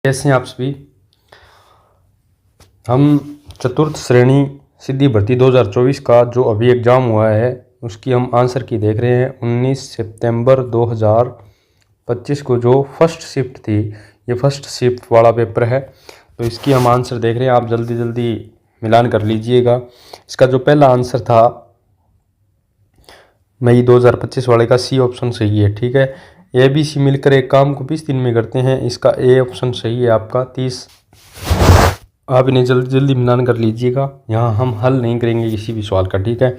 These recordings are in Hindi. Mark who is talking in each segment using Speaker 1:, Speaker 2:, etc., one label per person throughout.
Speaker 1: कैसे हैं आप सभी। हम चतुर्थ श्रेणी सीधी भर्ती 2024 का जो अभी एग्ज़ाम हुआ है उसकी हम आंसर की देख रहे हैं। 19 सितंबर 2025 को जो फर्स्ट शिफ्ट थी, ये फर्स्ट शिफ्ट वाला पेपर है, तो इसकी हम आंसर देख रहे हैं। आप जल्दी जल्दी मिलान कर लीजिएगा। इसका जो पहला आंसर था मई 2025 वाले का, सी ऑप्शन सही है। ठीक है, ए बी सी मिलकर एक काम को 20 दिन में करते हैं, इसका ए ऑप्शन सही है आपका 30। आप इन्हें जल्दी जल्दी मिलान कर लीजिएगा। यहाँ हम हल नहीं करेंगे किसी भी सवाल का। ठीक है,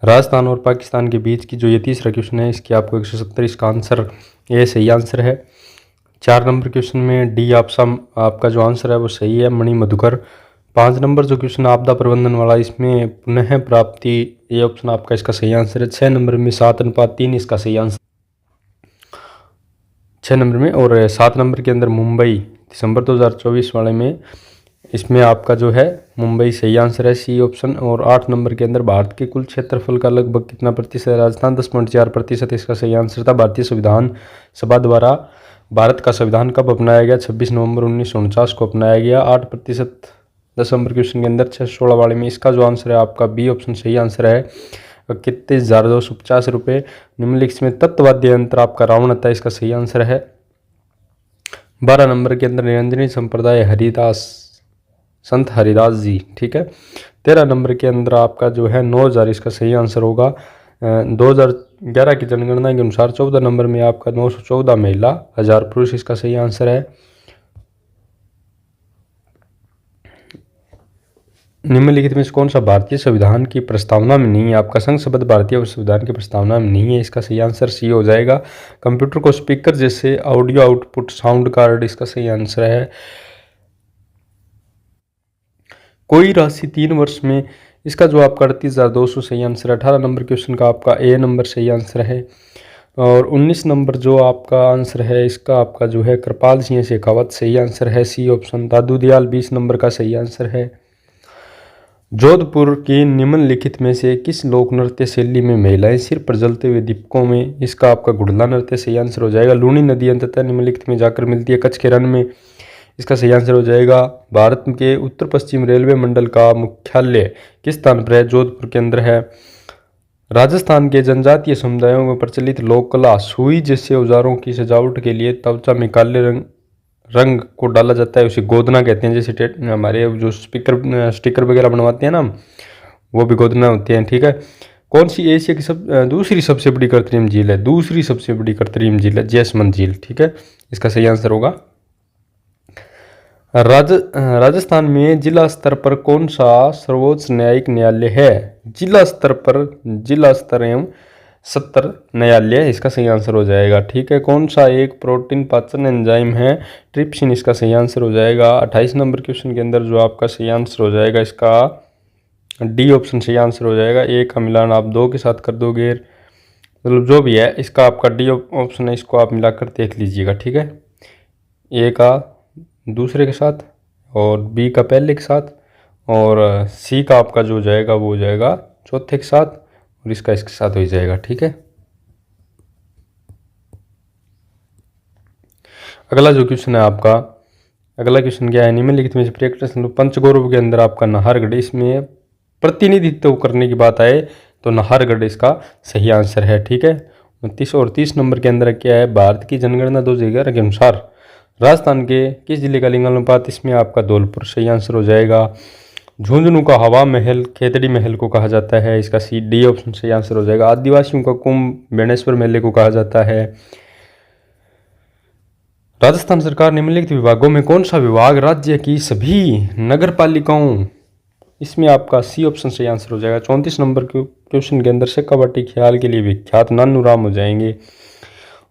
Speaker 1: राजस्थान और पाकिस्तान के बीच की जो ये तीसरा क्वेश्चन है, इसकी आपको 170, इसका आंसर ए सही आंसर है। 4 नंबर क्वेश्चन में डी आपका जो आंसर है वो सही है, मणि मधुकर। 5 नंबर जो क्वेश्चन आपदा प्रबंधन वाला, इसमें पुनः प्राप्ति, ये ऑप्शन आपका इसका सही आंसर है। 6 नंबर में 7:3 इसका सही आंसर 6 नंबर में। और 7 नंबर के अंदर मुंबई दिसंबर 2024 वाले में, इसमें आपका जो है मुंबई सही आंसर है, सी ऑप्शन। और 8 नंबर के अंदर भारत के कुल क्षेत्रफल का लगभग कितना प्रतिशत है, राजस्थान 10.4%, इसका सही आंसर था। भारतीय संविधान सभा द्वारा भारत का संविधान कब अपनाया गया, 26 नवंबर 1949 को अपनाया गया, 8%। 10 नंबर क्वेश्चन के अंदर 616 वाले में, इसका जो आंसर है आपका बी ऑप्शन सही आंसर है। 31,250 रुपये। निम्नलिखित में तत्ववाद्य यंत्र आपका रावणता, इसका सही आंसर है। 12 नंबर के अंदर निरंजनी संप्रदाय हरिदास, संत हरिदास जी। ठीक है। 13 नंबर के अंदर आपका जो है 9,000, इसका सही आंसर होगा। 2011 की जनगणना के अनुसार 14 नंबर में आपका 914 महिला, 1000 पुरुष, इसका सही आंसर है। निम्नलिखित में से कौन सा भारतीय संविधान की प्रस्तावना में नहीं है, आपका संघ शब्द भारतीय संविधान की प्रस्तावना में नहीं है, इसका सही आंसर सी हो जाएगा। कंप्यूटर को स्पीकर जैसे ऑडियो आउटपुट साउंड कार्ड, इसका सही आंसर है। कोई राशि 3 वर्ष में, इसका जो आपका 38,200 सही आंसर है। 18 नंबर क्वेश्चन का आपका ए नंबर सही आंसर है। और 19 नंबर जो आपका आंसर है, इसका आपका जो है कृपाल सिंह शेखावत, सही आंसर है, सी ऑप्शन। दादू दयाल 20 नंबर का सही आंसर है। जोधपुर की निम्नलिखित में से किस लोक नृत्य शैली में महिलाएं सिर पर जलते हुए दीपकों में, इसका आपका घुड़ला नृत्य सही आंसर हो जाएगा। लूनी नदी अंततः निम्नलिखित में जाकर मिलती है, कच्छ के रण में, इसका सही आंसर हो जाएगा। भारत के उत्तर पश्चिम रेलवे मंडल का मुख्यालय किस स्थान पर है, जोधपुर के अंदर है। राजस्थान के जनजातीय समुदायों में प्रचलित लोक कला, सुई जैसे औजारों की सजावट के लिए त्वचा में काले रंग को डाला जाता है, उसे गोदना कहते हैं। जैसे हमारे जो स्टिकर वगैरह बनवाते हैं ना, वो भी गोदना होते हैं। ठीक है। कौन सी एशिया की दूसरी सबसे बड़ी कृत्रिम झील है, दूसरी सबसे बड़ी कृत्रिम झील है जैसमंद झील। ठीक है, इसका सही आंसर होगा। राजस्थान में जिला स्तर पर कौन सा सर्वोच्च न्यायिक न्यायालय है, जिला स्तर पर जिला स्तर एवं सत्र न्यायालय, इसका सही आंसर हो जाएगा। ठीक है। कौन सा एक प्रोटीन पाचन एंजाइम है, ट्रिप्सिन, इसका सही आंसर हो जाएगा। 28 नंबर क्वेश्चन के अंदर जो आपका सही आंसर हो जाएगा, इसका डी ऑप्शन सही आंसर हो जाएगा। ए का मिलान आप 2 के साथ कर दोगे, मतलब जो भी है, इसका आपका डी ऑप्शन है, इसको आप मिलाकर देख लीजिएगा। ठीक है, ए का दूसरे के साथ और बी का पहले के साथ और सी का आपका जो जाएगा वो हो जाएगा चौथे के साथ और इसका इसके साथ हो जाएगा। ठीक है। अगला जो क्वेश्चन है आपका, अगला क्वेश्चन क्या है, निम्नलिखित में से प्रकृति पंचगौरव के अंदर आपका नाहरगढ़, इसमें प्रतिनिधित्व करने की बात आए तो नाहरगढ़ इसका सही आंसर है। ठीक है। 29 और 30 नंबर के अंदर क्या है, भारत की जनगणना 2011 के अनुसार राजस्थान के किस जिले का लिंगानुपात, इसमें आपका धौलपुर सही आंसर हो जाएगा। झुंझुनू का हवा महल खेतड़ी महल को कहा जाता है, इसका सी डी ऑप्शन सही आंसर हो जाएगा। आदिवासियों का कुंभ बेणेश्वर मेले को कहा जाता है। राजस्थान सरकार निम्नलिखित विभागों में कौन सा विभाग राज्य की सभी नगर पालिकाओं, इसमें आपका सी ऑप्शन सही आंसर हो जाएगा। 34 नंबर के क्वेश्चन के अंदर शेखावाटी ख्याल के लिए विख्यात नानू राम हो जाएंगे।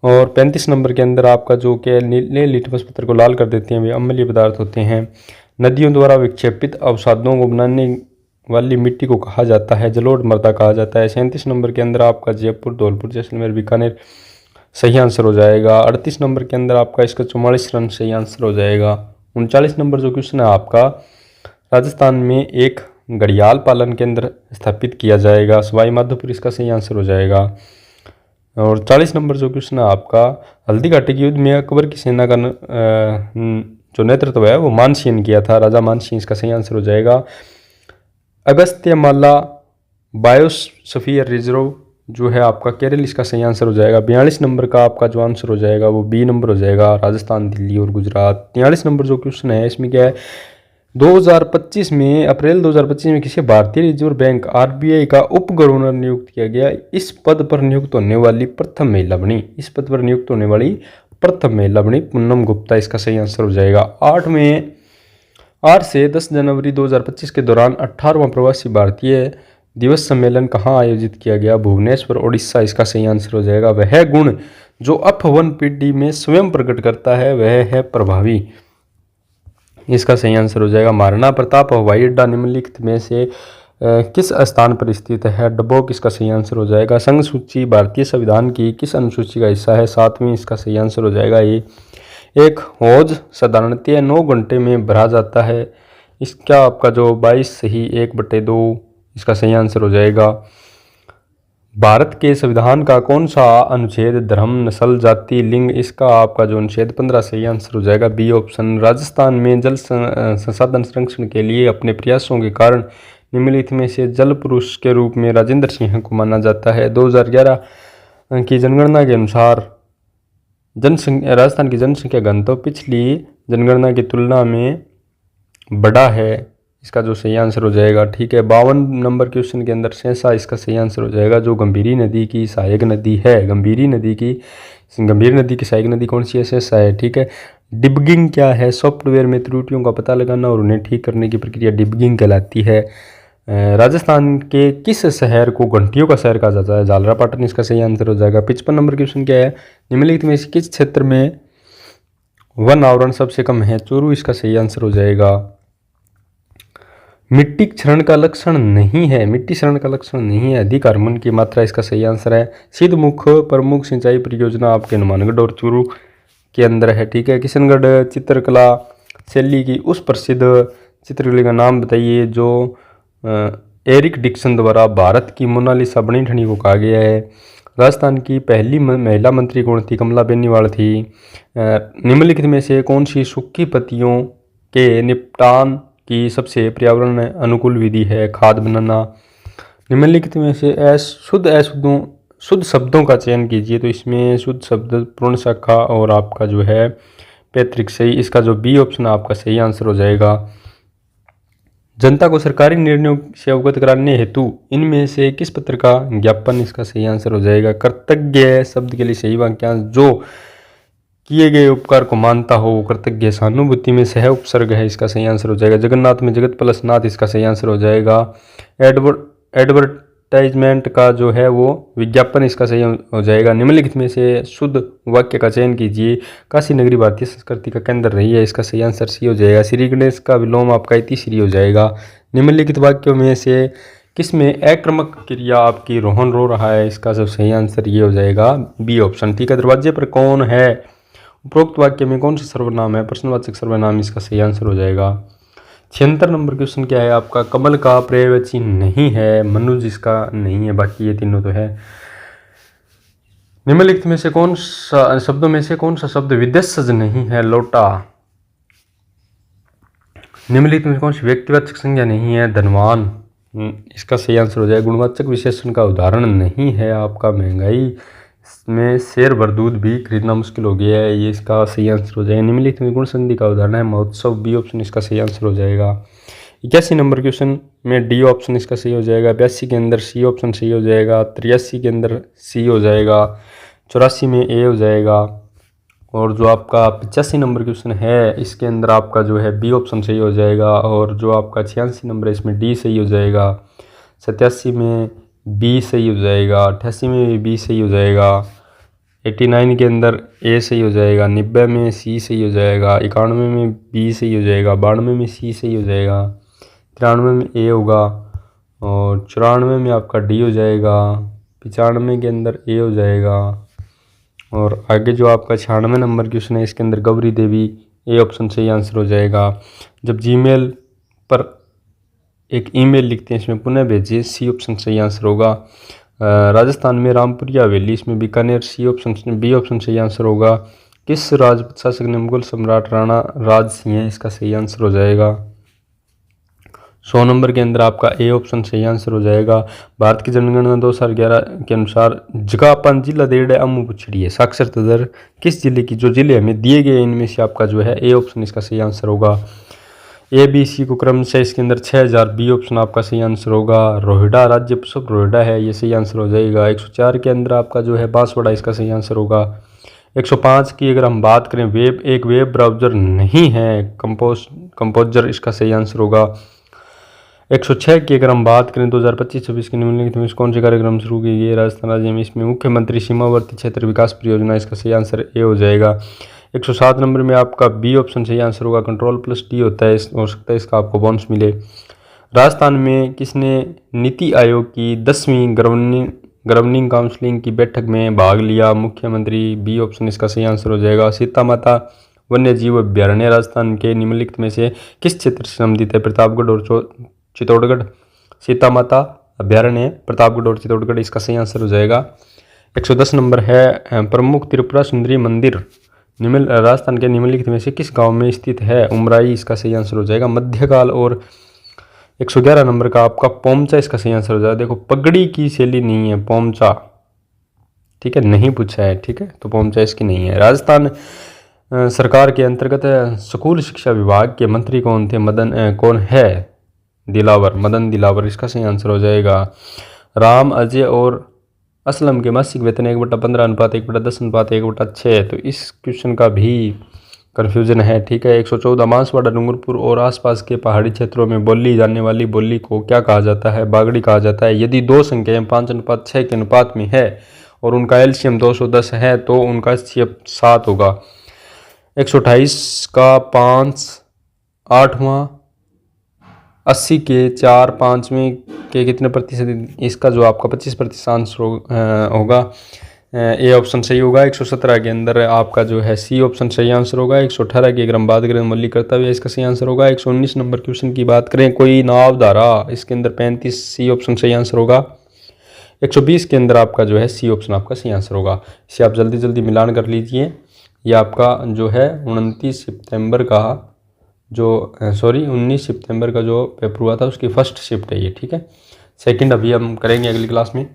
Speaker 1: और 35 नंबर के अंदर आपका जो कि नीले लिटमस पत्र को लाल कर देते हैं, वे अम्लीय पदार्थ होते हैं। नदियों द्वारा विक्षेपित अवसादों को बनाने वाली मिट्टी को कहा जाता है, जलोढ़ मृदा कहा जाता है। 37 नंबर के अंदर आपका जयपुर, धौलपुर, जैसलमेर, बीकानेर सही आंसर हो जाएगा। 38 नंबर के अंदर आपका इसका 44 रन सही आंसर हो जाएगा। 39 नंबर जो क्वेश्चन है आपका, राजस्थान में एक घड़ियाल पालन केंद्र स्थापित किया जाएगा, सवाई माधोपुर, इसका सही आंसर हो जाएगा। और 40 नंबर जो क्वेश्चन है आपका, हल्दी घाटी के युद्ध में अकबर की सेना का जो नेतृत्व है वो मानसिंह ने किया था, राजा मानसिंह इसका सही आंसर हो जाएगा। अगस्त्यमाला बायोस्फीयर रिजर्व जो है आपका केरल, इसका सही आंसर हो जाएगा। 42 नंबर का आपका जो आंसर हो जाएगा वो बी नंबर हो जाएगा, राजस्थान, दिल्ली और गुजरात। 43 नंबर जो क्वेश्चन है इसमें क्या है, 2025 में अप्रैल 2025 में किसी भारतीय रिजर्व बैंक आरबीआई का उप गवर्नर नियुक्त किया गया। इस पद पर नियुक्त होने वाली प्रथम महिला बनी, इस पद पर नियुक्त होने वाली प्रथम महिला बनी पूनम गुप्ता, इसका सही आंसर हो जाएगा। 8 से 10 जनवरी 2025 के दौरान 18वां प्रवासी भारतीय दिवस सम्मेलन कहाँ आयोजित किया गया, भुवनेश्वर, ओडिशा, इसका सही आंसर हो जाएगा। वह गुण जो F1 पीढ़ी में स्वयं प्रकट करता है वह है प्रभावी, इसका सही आंसर हो जाएगा। महाराणा प्रताप हवाई अड्डा निम्नलिखित में से किस स्थान पर स्थित है, डबोक, इसका सही आंसर हो जाएगा। संघ सूची भारतीय संविधान की किस अनुसूची का हिस्सा है, 7वीं, इसका सही आंसर हो जाएगा। ये एक हौज साधारणतः 9 घंटे में भरा जाता है, इसका आपका जो 22 सही 1/2, इसका सही आंसर हो जाएगा। भारत के संविधान का कौन सा अनुच्छेद धर्म, नस्ल, जाति, लिंग, इसका आपका जो अनुच्छेद 15 सही आंसर हो जाएगा, बी ऑप्शन। राजस्थान में जल संसाधन संरक्षण के लिए अपने प्रयासों के कारण निम्नलिखित में से जल पुरुष के रूप में राजेंद्र सिंह को माना जाता है। 2011 की जनगणना के अनुसार राजस्थान की जनसंख्या घनत्व पिछली जनगणना की तुलना में बड़ा है, इसका जो सही आंसर हो जाएगा। ठीक है, 52 नंबर क्वेश्चन के अंदर सेसा, इसका सही आंसर हो जाएगा। जो गंभीरी नदी की सहायक नदी है, गंभीर नदी की सहायक नदी कौन सी है, सेसा है। ठीक है, डिबगिंग क्या है, सॉफ्टवेयर में त्रुटियों का पता लगाना और उन्हें ठीक करने की प्रक्रिया डिबगिंग कहलाती है। राजस्थान के किस शहर को घंटियों का शहर कहा जाता है, झालरापाटन, इसका सही आंसर हो जाएगा। 55 नंबर क्वेश्चन क्या है, निम्नलिखित में से किस क्षेत्र में वन आवरण सबसे कम है, चूरू, इसका सही आंसर हो जाएगा। मिट्टी क्षरण का लक्षण नहीं है, मिट्टी क्षरण का लक्षण नहीं है, अधिक हार्मोन की मात्रा, इसका सही आंसर है। सिद्धमुख प्रमुख सिंचाई परियोजना आपके हनुमानगढ़ और चूरू के अंदर है। ठीक है, किशनगढ़ चित्रकला शैली की उस प्रसिद्ध चित्रकला का नाम बताइए जो एरिक डिक्सन द्वारा भारत की मोनालिसा बनी ठनी को कहा गया है। राजस्थान की पहली महिला मंत्री कौन थी, कमला बेनीवाल थी। निम्नलिखित में से कौन सी सूखी पत्तियों के निपटान की सबसे पर्यावरण अनुकूल विधि है, खाद बनाना। निम्नलिखित में से शुद्ध शब्दों का चयन कीजिए, तो इसमें शुद्ध शब्द पूर्ण शाखा और आपका जो है पैतृक सही, इसका जो बी ऑप्शन आपका सही आंसर हो जाएगा। जनता को सरकारी निर्णयों से अवगत कराने हेतु इनमें से किस पत्र का ज्ञापन, इसका सही आंसर हो जाएगा। कृतज्ञ शब्द के लिए सही वाक्यांश, जो किए गए उपकार को मानता हो वो कृतज्ञ। सहानुभूति में सह उपसर्ग है, इसका सही आंसर हो जाएगा। जगन्नाथ में जगत प्लस नाथ, इसका सही आंसर हो जाएगा। एडवर्टाइजमेंट का जो है वो विज्ञापन, इसका सही हो जाएगा। निम्नलिखित में से शुद्ध वाक्य का चयन कीजिए। काशी नगरी भारतीय संस्कृति का केंद्र रही है, इसका सही आंसर सी हो जाएगा। श्री गणेश का विलोम आपका इति श्री हो जाएगा। निम्नलिखित वाक्यों में से किसमें आक्रामक क्रिया आपकी रोहन रो रहा है, इसका जो सही आंसर ये हो जाएगा, बी ऑप्शन। ठीक है, दरवाजे पर कौन है, उपरोक्त वाक्य में कौन सा सर्वनाम है, प्रश्नवाचक सर्वनाम, इसका सही आंसर हो जाएगा। 76 नंबर क्वेश्चन क्या है आपका, कमल का पर्यायवाची नहीं है, मनुज इसका नहीं है, बाकी ये तीनों तो है। निम्नलिखित में से कौन सा शब्दों में से कौन सा शब्द विदेशज नहीं है, लोटा। निम्नलिखित में कौन सी व्यक्तिवाचक संज्ञा नहीं है, धनवान, इसका सही आंसर हो जाएगा। गुणवाचक विशेषण का उदाहरण नहीं है आपका महंगाई में शेर भर दूध भी खरीदना मुश्किल हो गया है, ये इसका सही आंसर हो जाएगा। निम्नलिखित में गुण संधि का उदाहरण है महोत्सव, बी ऑप्शन इसका सही आंसर हो जाएगा। 81 नंबर क्वेश्चन में डी ऑप्शन इसका सही हो जाएगा। 82 के अंदर सी ऑप्शन सही हो जाएगा। 83 के अंदर सी हो जाएगा। 84 में ए हो जाएगा। और जो आपका 85 नंबर क्वेश्चन है इसके अंदर आपका जो है बी ऑप्शन सही हो जाएगा। और जो आपका 86 नंबर है इसमें डी सही हो जाएगा। 87 में बी सही हो जाएगा। 88 में भी बी सही हो जाएगा। 89 के अंदर ए सही हो जाएगा। 90 में सी सही हो जाएगा। 91 में बी सही हो जाएगा। 92 में सी सही हो जाएगा। 93 में ए होगा। और 94 में आपका डी हो जाएगा। 95 के अंदर ए हो जाएगा। और आगे जो आपका 96 नंबर क्वेश्चन है इसके अंदर गौरी देवी, ए ऑप्शन सही आंसर हो जाएगा। जब जीमेल पर एक ईमेल लिखते हैं इसमें पुनः भेजिए, सी ऑप्शन सही आंसर होगा। राजस्थान में रामपुरिया हवेली, इसमें Bikaner, C option B option सही आंसर होगा। किस राज शासक ने मुगल सम्राट राणा राज सिंह, इसका सही आंसर हो जाएगा 100 नंबर के अंदर आपका ए ऑप्शन सही आंसर हो जाएगा। भारत की जनगणना 2011 के अनुसार जगापन जिला देड़ अमू पुछड़ी है। साक्षरता दर किस जिले की, जो जिले हमें दिए गए इनमें से आपका जो है ए ऑप्शन इसका सही आंसर होगा। ए बी सी को क्रम से इसके अंदर 6000, बी ऑप्शन आपका सही आंसर होगा। रोहिड़ा राज्य सब रोहिड़ा है, ये सही आंसर हो जाएगा। 104 के अंदर आपका जो है बांसवाड़ा, इसका सही आंसर होगा। 105 की अगर हम बात करें, एक वेब ब्राउज़र नहीं है, कंपोजर इसका सही आंसर होगा। 106 की अगर हम बात करें 2025-26 के निम्नलिखित में कौन से कार्यक्रम शुरू किए गए राजस्थान राज्य में, इसमें मुख्यमंत्री सीमावर्ती क्षेत्र विकास परियोजना, इसका सही आंसर ए हो जाएगा। 107 नंबर में आपका बी ऑप्शन सही आंसर होगा। Ctrl+D होता है, हो सकता है इसका आपको बोनस मिले। राजस्थान में किसने नीति आयोग की 10वीं गवर्निंग काउंसिलिंग की बैठक में भाग लिया? मुख्यमंत्री, बी ऑप्शन इसका सही आंसर हो जाएगा। सीता माता वन्य जीव अभ्यारण्य राजस्थान के निम्नलिखित में से किस क्षेत्र से संबंधित है? प्रतापगढ़ और चित्तौड़गढ़। सीता माता अभ्यारण्य प्रतापगढ़ और चित्तौड़गढ़, इसका सही आंसर हो जाएगा। 110 नंबर है प्रमुख त्रिपुरा सुंदरी मंदिर राजस्थान के निम्नलिखित में से किस गांव में स्थित है? उमराई, इसका सही आंसर हो जाएगा। मध्यकाल और 111 नंबर का आपका पोमचा, इसका सही आंसर हो जाएगा। देखो पगड़ी की शैली नहीं है, पोमचा, ठीक है, नहीं पूछा है, ठीक है, तो पोमचा इसकी नहीं है। राजस्थान सरकार के अंतर्गत स्कूल शिक्षा विभाग के मंत्री कौन थे? कौन है? मदन दिलावर, इसका सही आंसर हो जाएगा। राम, अजय और असलम के मासिक वेतन 1/15 अनुपात 1/10 अनुपात 1/6, तो इस क्वेश्चन का भी कन्फ्यूजन है, ठीक है। 114 बांसवाड़ा डूंगरपुर और आसपास के पहाड़ी क्षेत्रों में बोली जाने वाली बोली को क्या कहा जाता है? बागड़ी कहा जाता है। यदि दो संख्याएं 5:6 के अनुपात में है और उनका एलसीएम 210 है तो उनका एचसीएफ 7 होगा। 128 का 5 8वां, 80 के 4 5वें के कितने प्रतिशत? इसका जो आपका 25% आंसर होगा, ए ऑप्शन सही होगा। 117 के अंदर आपका जो है सी ऑप्शन सही आंसर होगा। 118 की अगर हम बात करें मल्लिक कर्तव्य, इसका सही आंसर होगा। 119 नंबर क्वेश्चन की बात करें, कोई नाव धारा, इसके अंदर 35, सी ऑप्शन सही आंसर होगा। 120 के अंदर आपका जो है सी ऑप्शन आपका सही आंसर होगा। इसे आप जल्दी जल्दी मिलान कर लीजिए। ये आपका जो है 19 सितंबर का जो पेपर हुआ था उसकी फर्स्ट शिफ्ट है ये, ठीक है। सेकंड अभी हम करेंगे अगली क्लास में।